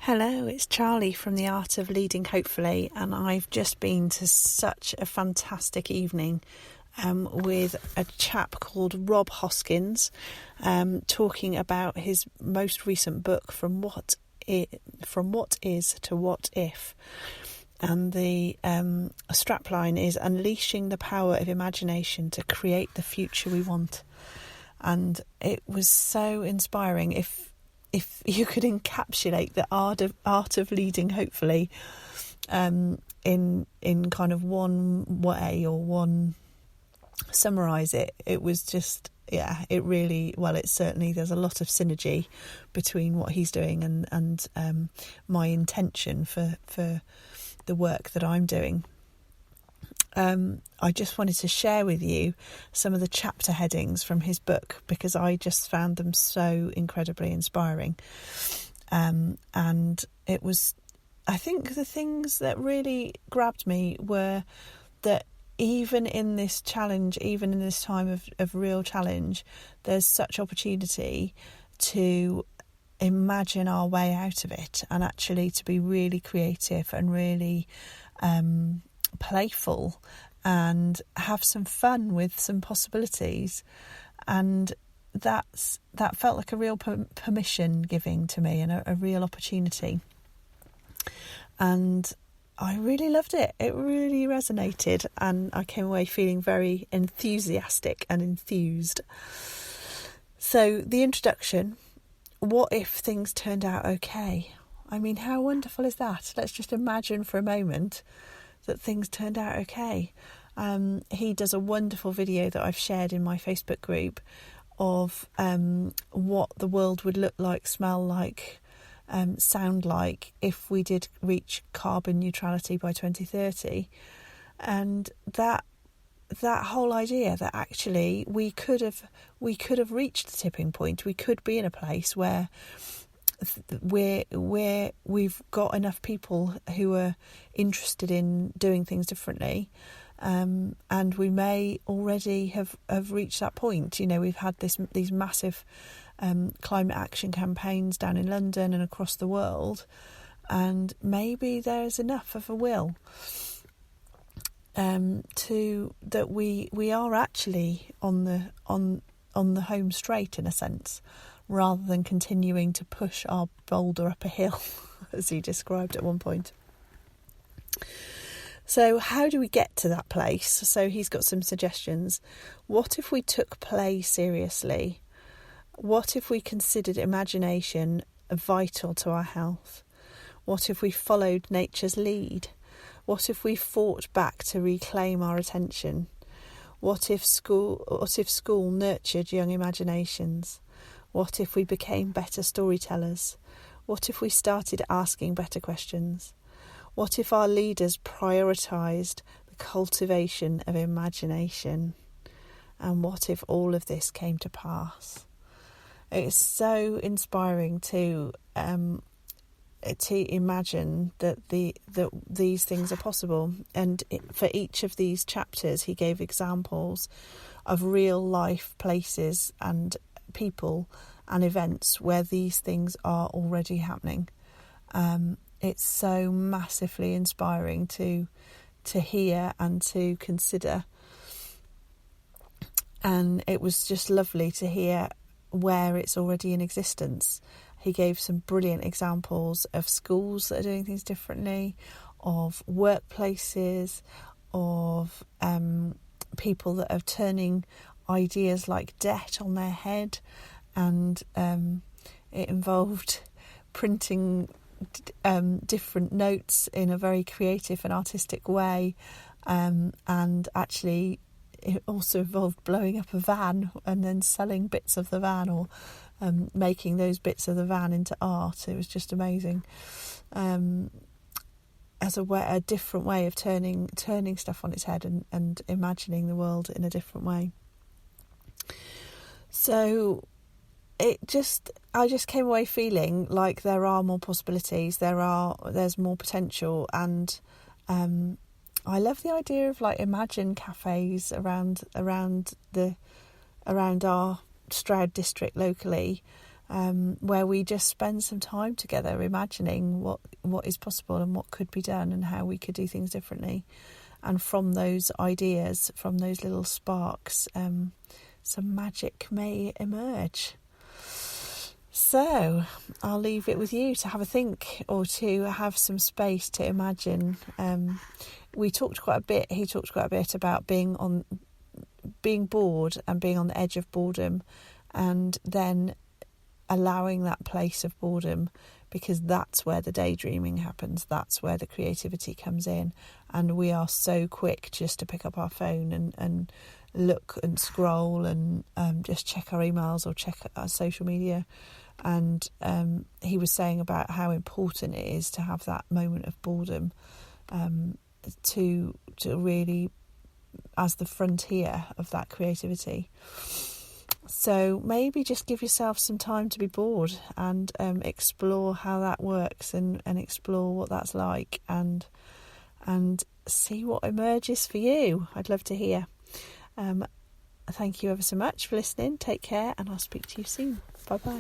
Hello, it's Charlie from The Art of Leading Hopefully, and I've just been to such a fantastic evening with a chap called Rob Hoskins talking about his most recent book, From What Is to What If. And the strapline is Unleashing the Power of Imagination to Create the Future We Want. And it was so inspiring. If you could encapsulate the art of leading, hopefully, in kind of one way or one summarise it, it was just, it really, well, it's certainly, there's a lot of synergy between what he's doing and my intention for the work that I'm doing. I just wanted to share with you some of the chapter headings from his book because I just found them so incredibly inspiring. And it was, I think the things that really grabbed me were that even in this challenge, even in this time of real challenge, there's such opportunity to imagine our way out of it and actually to be really creative and really playful and have some fun with some possibilities. And that felt like a real permission giving to me and a real opportunity, and I really loved it. It really resonated and I came away feeling very enthusiastic and enthused. So the introduction: what if things turned out okay? I mean, how wonderful is that? Let's just imagine for a moment that things turned out okay. He does a wonderful video that I've shared in my Facebook group of what the world would look like, smell like, sound like if we did reach carbon neutrality by 2030. And that whole idea that actually we could have reached the tipping point. We could be in a place where we've got enough people who are interested in doing things differently, and we may already have reached that point. You know, we've had these massive climate action campaigns down in London and across the world, and maybe there's enough of a will that we are actually on the home straight in a sense, rather than continuing to push our boulder up a hill, as he described at one point. So how do we get to that place? So he's got some suggestions. What if we took play seriously? What if we considered imagination vital to our health? What if we followed nature's lead? What if we fought back to reclaim our attention? What if school nurtured young imaginations? What if we became better storytellers? What if we started asking better questions? What if our leaders prioritised the cultivation of imagination? And what if all of this came to pass? It's so inspiring to imagine that these things are possible. And for each of these chapters, he gave examples of real life places and people and events where these things are already happening. It's so massively inspiring to hear and to consider. And it was just lovely to hear where it's already in existence. He gave some brilliant examples of schools that are doing things differently, of workplaces, of people that are turning ideas like debt on their head, and it involved printing different notes in a very creative and artistic way, and actually it also involved blowing up a van and then selling bits of the van, or making those bits of the van into art. It was just amazing, as a different way of turning stuff on its head and imagining the world in a different way. So I just came away feeling like there are more possibilities, there's more potential, and I love the idea of like imagine cafes around our Stroud district locally, where we just spend some time together imagining what is possible and what could be done and how we could do things differently. And from those ideas, from those little sparks, some magic may emerge. So I'll leave it with you to have a think, or to have some space to imagine. He talked quite a bit about being bored and being on the edge of boredom, and then allowing that place of boredom, because that's where the daydreaming happens, that's where the creativity comes in. And we are so quick just to pick up our phone and look and scroll and just check our emails or check our social media. And he was saying about how important it is to have that moment of boredom, to really as the frontier of that creativity. So maybe just give yourself some time to be bored and explore how that works and explore what that's like, and see what emerges for you. I'd love to hear. Thank you ever so much for listening. Take care, and I'll speak to you soon. Bye-bye.